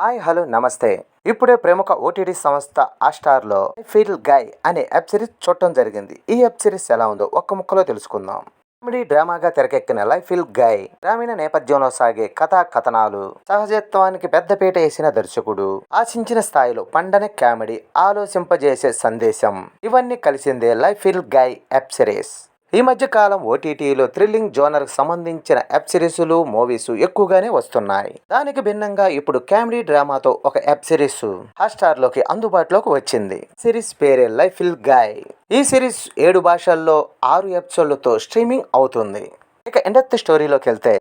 Hi hello నమస్తే. ఇప్పుడే ప్రముఖ ఓటీటీ సంస్థ హాట్‌స్టార్‌లో 'ఐ ఫీల్ గై' అనే వెబ్ సిరీస్ చూడటం జరిగింది. ఈ వెబ్ సిరీస్ ఎలా ఉందో ఒక్క ముక్కలో తెలుసుకుందాం. కామెడీ డ్రామాగా తెరకెక్కిన 'ఐ ఫీల్ గై' గ్రామీణ నేపథ్యంలో సాగే కథా కథనాలు, సహజత్వానికి పెద్దపీట వేసిన దర్శకుడు, ఆశించిన స్థాయిలో పండని కామెడీ, ఆలోచింపజేసే సందేశం ఇవన్నీ కలిసిందే 'I feel guy' web series. ఈ మధ్య కాలం ఓటీటీలో థ్రిల్లింగ్ జోనర్కి సంబంధించిన వెబ్ సిరీస్లు, మూవీస్ ఎక్కువగానే వస్తున్నాయి. దానికి భిన్నంగా ఇప్పుడు కామెడీ డ్రామాతో ఒక వెబ్ సిరీస్ హాట్‌స్టార్‌లోకి అందుబాటులోకి వచ్చింది. సిరీస్ పేరే 'ఐ ఫీల్ గై'. ఈ సిరీస్ 7 భాషల్లో 6 ఎపిసోడ్లతో స్ట్రీమింగ్ అవుతుంది. ఇక ఇండస్ట్రీ స్టోరీలోకి వెళ్తే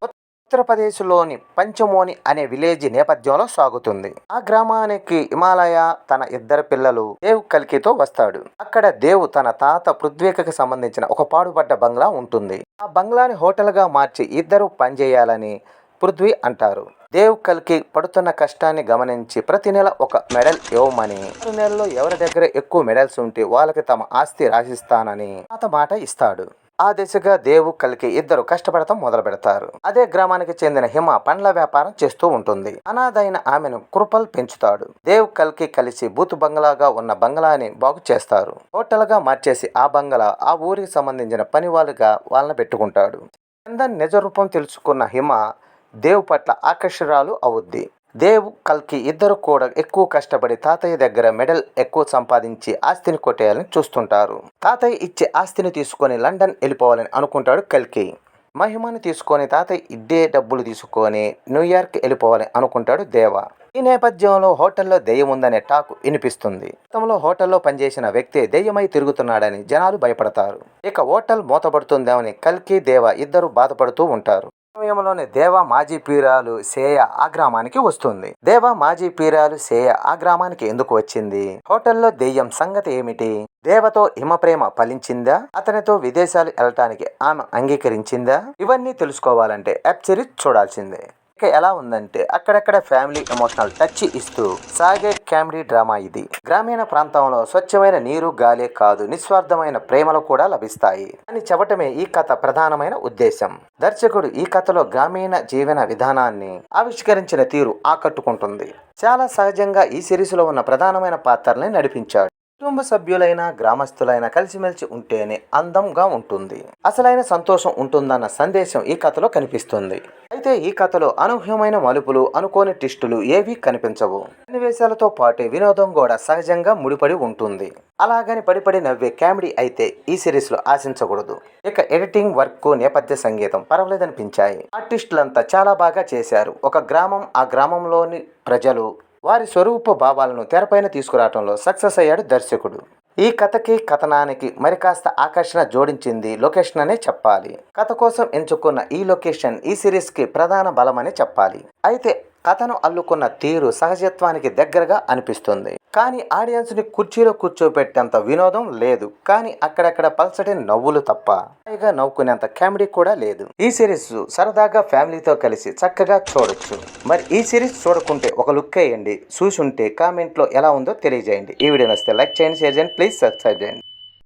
ఉత్తరప్రదేశ్లోని పంచమోని అనే విలేజ్ నేపథ్యంలో సాగుతుంది. ఆ గ్రామానికి హిమాలయ తన 2 పిల్లలు దేవ్ కల్కితో వస్తాడు. అక్కడ దేవ్ తన తాత పృథ్వీకి సంబంధించిన ఒక పాడుపడ్డ బంగ్లా ఉంటుంది. ఆ బంగ్లాని హోటల్గా మార్చి ఇద్దరు పనిచేయాలని పృథ్వీ అంటారు. దేవ్ కల్కి పడుతున్న కష్టాన్ని గమనించి ప్రతి నెల ఒక మెడల్ ఇవ్వమని, 6 నెలల్లో ఎవరి దగ్గర ఎక్కువ మెడల్స్ ఉంటే వాళ్ళకి తమ ఆస్తి రాసిస్తానని తాత మాట ఇస్తాడు. ఆ దిశగా దేవు కల్కి ఇద్దరు కష్టపడటం మొదలు పెడతారు. అదే గ్రామానికి చెందిన హిమ పండ్ల వ్యాపారం చేస్తూ ఉంటుంది. అనాథైన ఆమెను కృపల్ పెంచుతాడు. దేవ్ కల్కి కలిసి బూత్ బంగ్లాగా ఉన్న బంగ్లాని బాగు చేస్తారు. హోటల్గా మార్చేసి ఆ బంగ్లా ఆ ఊరికి సంబంధించిన పని వాళ్ళని పెట్టుకుంటాడు. చందన్ నిజ రూపం తెలుసుకున్న హిమ దేవ్ పట్ల ఆకర్షితురాలు అవుద్ది. దేవ్ కల్కి ఇద్దరు కూడా ఎక్కువ కష్టపడి తాతయ్య దగ్గర మెడల్ ఎక్కువ సంపాదించి ఆస్తిని కొట్టేయాలని చూస్తుంటారు. తాతయ్య ఇచ్చే ఆస్తిని తీసుకొని లండన్ వెళ్ళిపోవాలని అనుకుంటాడు కల్కి. మహిమను తీసుకొని తాతయ్య ఇద్దే డబ్బులు తీసుకొని న్యూయార్క్ వెళ్ళిపోవాలని అనుకుంటాడు దేవ. ఈ నేపథ్యంలో హోటల్లో దెయ్యం ఉందనే టాక్ వినిపిస్తుంది. గతంలో హోటల్లో పనిచేసిన వ్యక్తి దెయ్యమై తిరుగుతున్నాడని జనాలు భయపడతారు. ఇక హోటల్ మూతపడుతుందేమని కల్కి దేవ ఇద్దరు బాధపడుతూ ఉంటారు. సమయంలోనే దేవా మాజీ ప్రియురాలు సేయ ఆ గ్రామానికి వస్తుంది. దేవా మాజీ ప్రియురాలు సేయ ఆ గ్రామానికి ఎందుకు వచ్చింది? హోటల్లో దెయ్యం సంగతి ఏమిటి? దేవతో హిమ ప్రేమ ఫలించిందా? అతనితో విదేశాలు వెళ్ళటానికి ఆమె అంగీకరించిందా? ఇవన్నీ తెలుసుకోవాలంటే వెబ్ సిరీస్ చూడాల్సిందే. ఇక ఎలా ఉందంటే అక్కడక్కడ ఫ్యామిలీ ఎమోషనల్ టచ్ ఇస్తూ సాగే కామెడీ డ్రామా ఇది. గ్రామీణ ప్రాంతంలో స్వచ్ఛమైన నీరు, గాలే కాదు నిస్వార్థమైన ప్రేమలు కూడా లభిస్తాయి అని చెప్పటమే ఈ కథ ప్రధానమైన ఉద్దేశం. దర్శకుడు ఈ కథలో గ్రామీణ జీవన విధానాన్ని ఆవిష్కరించిన తీరు ఆకట్టుకుంటుంది. చాలా సహజంగా ఈ సిరీస్లో ఉన్న ప్రధానమైన పాత్రల్ని నడిపించాడు. కుటుంబ సభ్యులైన గ్రామస్తులైన కలిసిమెలిసి ఉంటేనే అందంగా ఉంటుంది, అసలైన సంతోషం ఉంటుందన్న సందేశం ఈ కథలో కనిపిస్తుంది. అయితే ఈ కథలో అనూహ్యమైన మలుపులు, అనుకోని ట్విస్టులు ఏవీ కనిపించవు. సన్నివేశాలతో పాటే వినోదం కూడా సహజంగా ముడిపడి ఉంటుంది. అలాగని పడిపడి నవ్వే కామెడీ అయితే ఈ సిరీస్ లో ఆశించకూడదు. ఇక ఎడిటింగ్ వర్క్, నేపథ్య సంగీతం పర్వాలేదనిపించాయి. ఆర్టిస్టులంతా చాలా బాగా చేశారు. ఒక గ్రామం, ఆ గ్రామంలోని ప్రజలు వారి స్వరూప భావాలను తెరపైన తీసుకురావడంలో సక్సెస్ అయ్యాడు దర్శకుడు. ఈ కథకి కథనానికి మరి కాస్త ఆకర్షణ జోడించింది లొకేషన్ అనే చెప్పాలి. కథ కోసం ఎంచుకున్న ఈ లొకేషన్ ఈ సిరీస్ కి ప్రధాన బలమని చెప్పాలి. అయితే కథను అల్లుకున్న తీరు సహజత్వానికి దగ్గరగా అనిపిస్తుంది. కానీ ఆడియన్స్ ని కుర్చీలో కూర్చోబెట్టేంత వినోదం లేదు. కానీ అక్కడక్కడ పల్సటి నవ్వులు తప్ప పైగా నవ్వుకునేంత కామెడీ కూడా లేదు. ఈ సిరీస్ సరదాగా ఫ్యామిలీతో కలిసి చక్కగా చూడొచ్చు. మరి ఈ సిరీస్ చూడకుంటే ఒక లుక్ వేయండి. చూసుంటే కామెంట్లో ఎలా ఉందో తెలియజేయండి. ఈ వీడియో నచ్చితే లైక్ చేయండి, షేర్ చేయండి, ప్లీజ్ సబ్స్క్రైబ్ చేయండి.